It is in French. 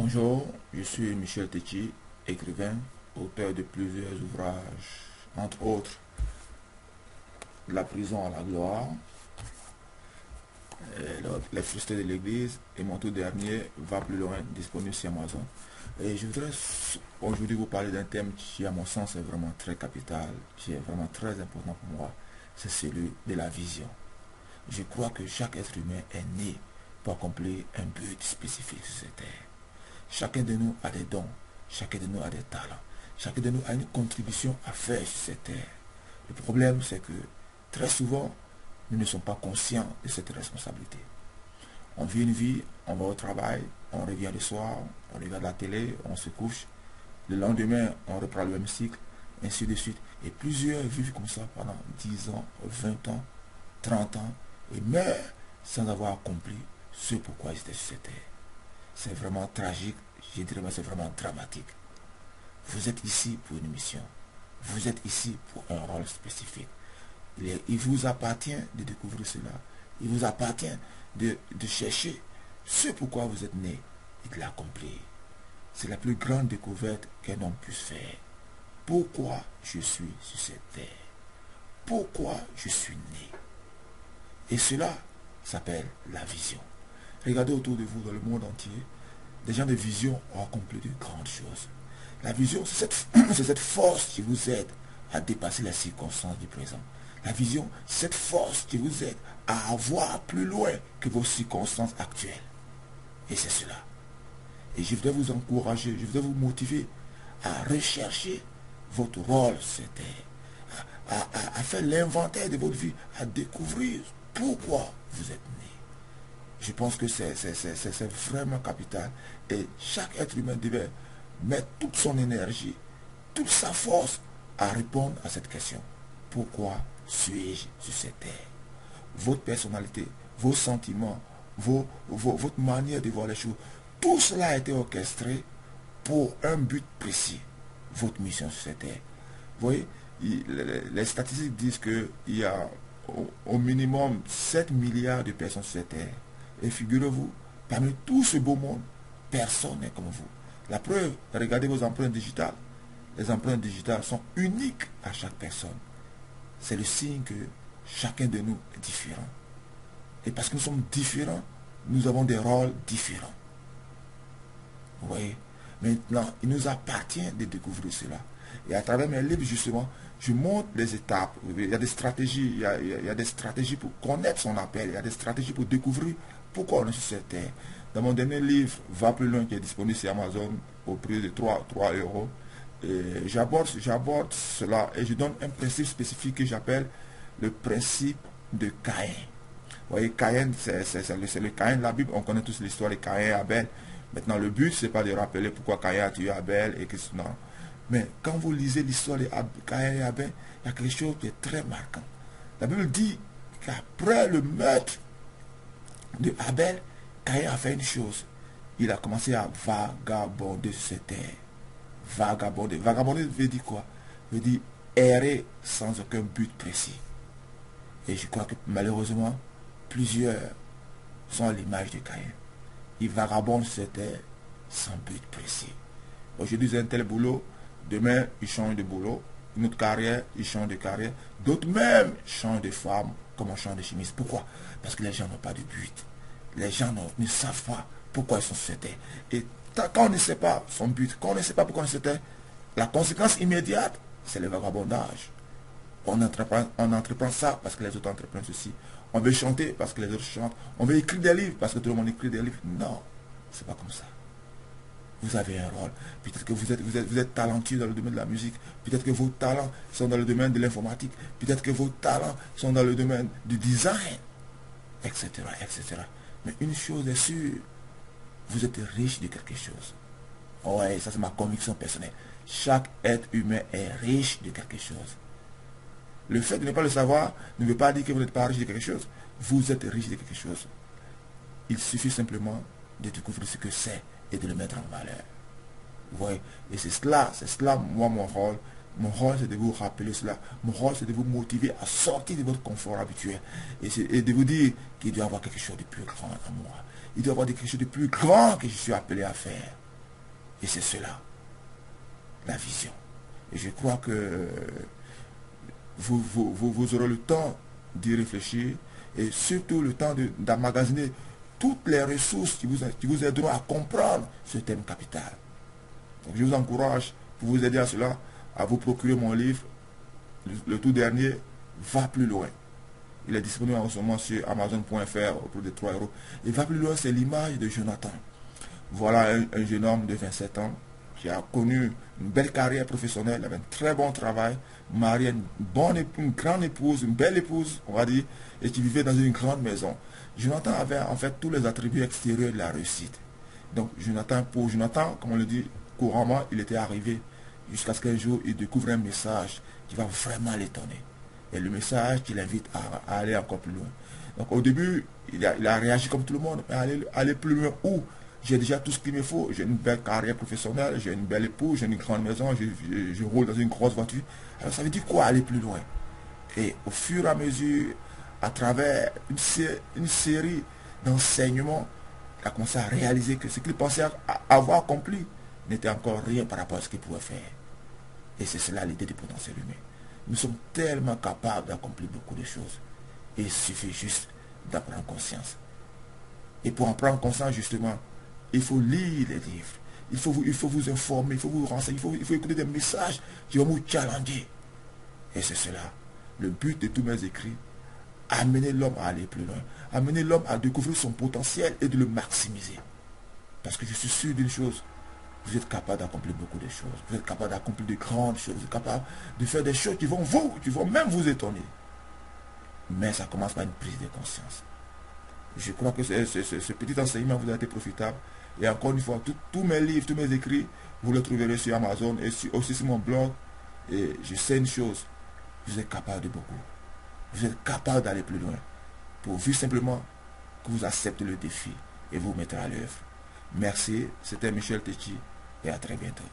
Bonjour, je suis Michel Techi, écrivain, auteur de plusieurs ouvrages, entre autres La prison à la gloire, Les frustrés de l'église et mon tout dernier Va plus loin, disponible sur Amazon. Et je voudrais aujourd'hui vous parler d'un thème qui à mon sens est vraiment très capital, qui est vraiment très important pour moi, c'est celui de la vision. Je crois que chaque être humain est né pour accomplir un but spécifique sur cette terre. Chacun de nous a des dons, chacun de nous a des talents, chacun de nous a une contribution à faire sur cette terre. Le problème, c'est que très souvent, nous ne sommes pas conscients de cette responsabilité. On vit une vie, on va au travail, on revient le soir, on regarde la télé, on se couche. Le lendemain, on reprend le même cycle, ainsi de suite. Et plusieurs vivent comme ça pendant 10 ans, 20 ans, 30 ans, et meurent sans avoir accompli ce pourquoi ils étaient sur cette terre. C'est vraiment tragique, je dirais même c'est vraiment dramatique. Vous êtes ici pour une mission. Vous êtes ici pour un rôle spécifique. Il vous appartient de découvrir cela. Il vous appartient de chercher ce pourquoi vous êtes né et de l'accomplir. C'est la plus grande découverte qu'un homme puisse faire. Pourquoi je suis sur cette terre? Pourquoi je suis né? Et cela s'appelle la vision. Regardez autour de vous dans le monde entier, des gens de vision ont accompli de grandes choses. La vision, c'est cette force qui vous aide à dépasser les circonstances du présent. La vision, c'est cette force qui vous aide à avoir plus loin que vos circonstances actuelles. Et c'est cela. Et je voudrais vous encourager, je voudrais vous motiver à rechercher votre rôle sur cette terre, à faire l'inventaire de votre vie, à découvrir pourquoi vous êtes né. Je pense que c'est vraiment capital. Et chaque être humain devait mettre toute son énergie, toute sa force à répondre à cette question. Pourquoi suis-je sur cette terre? Votre personnalité, vos sentiments, votre manière de voir les choses, tout cela a été orchestré pour un but précis. Votre mission sur cette terre. Vous voyez, les statistiques disent qu'il y a au minimum 7 milliards de personnes sur cette terre. Et figurez-vous, parmi tout ce beau monde, personne n'est comme vous. La preuve, regardez vos empreintes digitales. Les empreintes digitales sont uniques à chaque personne. C'est le signe que chacun de nous est différent. Et parce que nous sommes différents, nous avons des rôles différents. Vous voyez? Maintenant, il nous appartient de découvrir cela. Et à travers mes livres, justement, je montre les étapes. Il y a des stratégies, il y a des stratégies pour connaître son appel. Il y a des stratégies pour découvrir pourquoi on est sur cette terre. Dans mon dernier livre, Va plus loin, qui est disponible sur Amazon au prix de 3 euros, j'aborde cela et je donne un principe spécifique que j'appelle le principe de Caïn. Vous voyez, Caïn, c'est le Caïn de la Bible. On connaît tous l'histoire de Caïn et Abel. Maintenant, le but, c'est pas de rappeler pourquoi Caïn a tué Abel et que non. Mais quand vous lisez l'histoire de Caïn et Abel, il y a quelque chose qui est très marquant. La Bible dit qu'après le meurtre de Abel, Caïn a fait une chose. Il a commencé à vagabonder sur cette terre. Vagabonder. Vagabonder veut dire quoi? Veut dire errer sans aucun but précis. Et je crois que malheureusement, plusieurs sont à l'image de Caïn. Ils vagabondent sur cette terre sans but précis. Aujourd'hui, ils ont un tel boulot. Demain, ils changent de boulot. Une autre carrière, ils changent de carrière. D'autres même changent de femme comme on change de chimiste. Pourquoi? Parce que les gens n'ont pas de but. Les gens ne savent pas pourquoi ils sont sur cette terre. Et quand on ne sait pas son but, quand on ne sait pas pourquoi on est sur cette terre, la conséquence immédiate, c'est le vagabondage. On entreprend ça parce que les autres entreprennent ceci. On veut chanter parce que les autres chantent. On veut écrire des livres parce que tout le monde écrit des livres. Non, c'est pas comme ça. Vous avez un rôle. Peut-être que vous êtes talentueux dans le domaine de la musique. Peut-être que vos talents sont dans le domaine de l'informatique. Peut-être que vos talents sont dans le domaine du design, etc., etc. Mais une chose est sûre, vous êtes riche de quelque chose. Ouais, ça c'est ma conviction personnelle. Chaque être humain est riche de quelque chose. Le fait de ne pas le savoir ne veut pas dire que vous n'êtes pas riche de quelque chose. Vous êtes riche de quelque chose. Il suffit simplement de découvrir ce que c'est et de le mettre en valeur. Vous voyez? Et c'est cela, moi, mon rôle. Mon rôle, c'est de vous rappeler cela. Mon rôle, c'est de vous motiver à sortir de votre confort habituel. Et de vous dire qu'il doit y avoir quelque chose de plus grand en moi. Il doit y avoir quelque chose de plus grand que je suis appelé à faire. Et c'est cela, la vision. Et je crois que vous aurez le temps d'y réfléchir et surtout le temps d'emmagasiner toutes les ressources qui vous aideront à comprendre ce thème capital. Donc je vous encourage, pour vous aider à cela, à vous procurer mon livre, le tout dernier, Va plus loin. Il est disponible en ce moment sur Amazon.fr au prix de 3 euros. Et Va plus loin, c'est l'image de Jonathan. Voilà un jeune homme de 27 ans qui a connu une belle carrière professionnelle, avait un très bon travail, marié une grande épouse, une belle épouse, on va dire, et qui vivait dans une grande maison. Jonathan avait en fait tous les attributs extérieurs de la réussite. Donc pour Jonathan, comme on le dit couramment, il était arrivé jusqu'à ce qu'un jour il découvre un message qui va vraiment l'étonner. Et le message qui l'invite à aller encore plus loin. Donc au début, il a réagi comme tout le monde, mais aller plus loin où? J'ai déjà tout ce qu'il me faut, j'ai une belle carrière professionnelle, j'ai une belle épouse, j'ai une grande maison, je roule dans une grosse voiture. Alors ça veut dire quoi aller plus loin? Et au fur et à mesure, à travers une série d'enseignements, il a commencé à réaliser que ce qu'il pensait avoir accompli n'était encore rien par rapport à ce qu'il pouvait faire. Et c'est cela l'idée du potentiel humain. Nous sommes tellement capables d'accomplir beaucoup de choses. Et il suffit juste d'en prendre conscience. Et pour en prendre conscience, justement, il faut lire les livres. Il faut vous informer, il faut vous renseigner, il faut écouter des messages qui vont vous challenger. Et c'est cela, le but de tous mes écrits. Amener l'homme à aller plus loin. Amener l'homme à découvrir son potentiel et de le maximiser. Parce que je suis sûr d'une chose. Vous êtes capable d'accomplir beaucoup de choses. Vous êtes capable d'accomplir de grandes choses. Vous êtes capable de faire des choses qui vont même vous étonner. Mais ça commence par une prise de conscience. Je crois que ce petit enseignement vous a été profitable. Et encore une fois, tous mes livres, tous mes écrits, vous les trouverez sur Amazon et aussi sur mon blog. Et je sais une chose, vous êtes capable de beaucoup. Vous êtes capable d'aller plus loin. Pourvu simplement que vous acceptez le défi et vous mettrez à l'œuvre. Merci, c'était Michel Techi et à très bientôt.